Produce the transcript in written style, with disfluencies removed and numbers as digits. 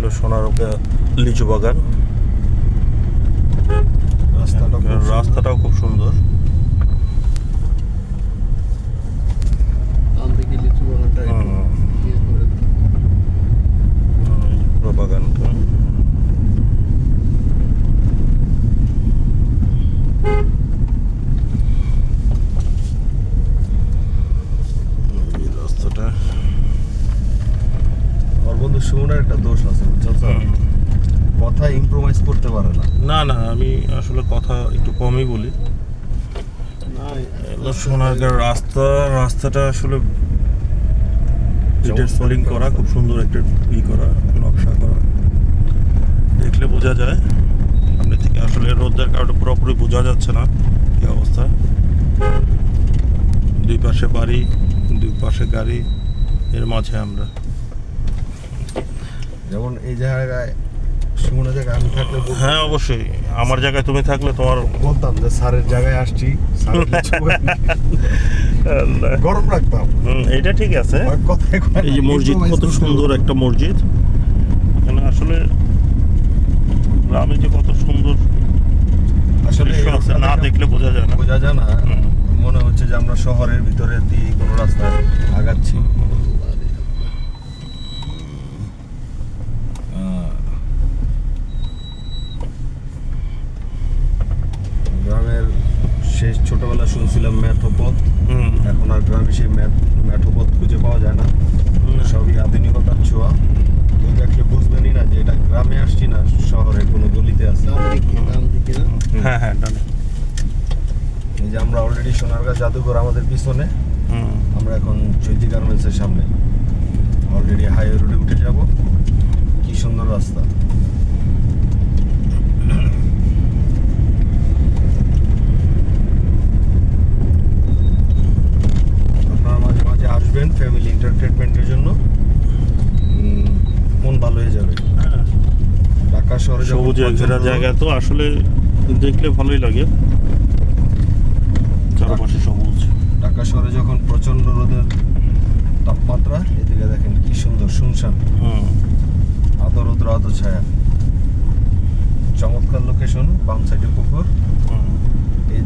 হলো সোনারগা লিচু বাগান। রাস্তাটাও খুব সুন্দর। পুরো বাগানটা রাস্তাটা। আমার বন্ধু সুমনের একটা দোষ আছে, বুঝছেন স্যার, কথা ইম্প্রোভাইজ করতে পারে না। না না, আমি আসলে কথা একটু কমই বলি। সোনারগাঁর রাস্তাটা আসলে ইটের সোলিং করা, খুব সুন্দর একটা করা, নকশা করা, দেখলে বোঝা যায়। সামনে থেকে আসলে রোদের কারণে পুরোপুরি বোঝা যাচ্ছে না কি অবস্থা। দুই পাশে বাড়ি, দুই পাশে গাড়ি, এর মাঝে আমরা। যেমন এই জায়গায় সুমনের জায়গায় আমি থাকলে হ্যাঁ অবশ্যই, আমার জায়গায় তুমি থাকলে তোমার বলতাম যে স্যারের জায়গায় আসছি, গরম রাখতাম। এটা ঠিক আছে। এই যে মসজিদ, কত সুন্দর একটা মসজিদ। এখানে আসলে গ্রামে যে কত সুন্দর আসলে আছে, না দেখলে বোঝা যায় না। বোঝা যায় না, মনে হচ্ছে যে আমরা শহরের ভিতরে দিয়ে কোনো রাস্তায় আগাচ্ছি। গ্রামের শেষ ছোটবেলা শুনছিলাম ম্যাথপথ, এখন আর গ্রামে সেই ম্যাথপথ খুঁজে পাওয়া যায় না, সবই আধুনিকতার ছোঁয়া। কেউ দেখলে বুঝবেনই না যে এটা গ্রামে আসছি না শহরের কোনো গলিতে আছে। হ্যাঁ হ্যাঁ, ডানে। এই যে আমরা অলরেডি সোনারগাঁ জাদুঘর আমাদের পিছনে, আমরা এখন চৈতি গার্মেন্টসের সামনে অলরেডি হাইওয়ে রোডে উঠে যাব। কি সুন্দর রাস্তা। আপনারা মাঝে মাঝে আসবেন ফ্যামিলি এন্টারটেনমেন্টের জন্য, মন ভালো হয়ে যাবে। ঢাকা শহরে সবুজে ঘেরা জায়গা তো আসলে দেখলে ভালোই লাগে, চারপাশে সবুজ। ঢাকা শহরে যখন প্রচন্ড রোদের তাপমাত্রা, এদিকে দেখেন কি সুন্দর শুনশান, আদো রৌদ্র আদো ছায়া, চমৎকার লোকেশন, বাম সাইডে পুকুর। এই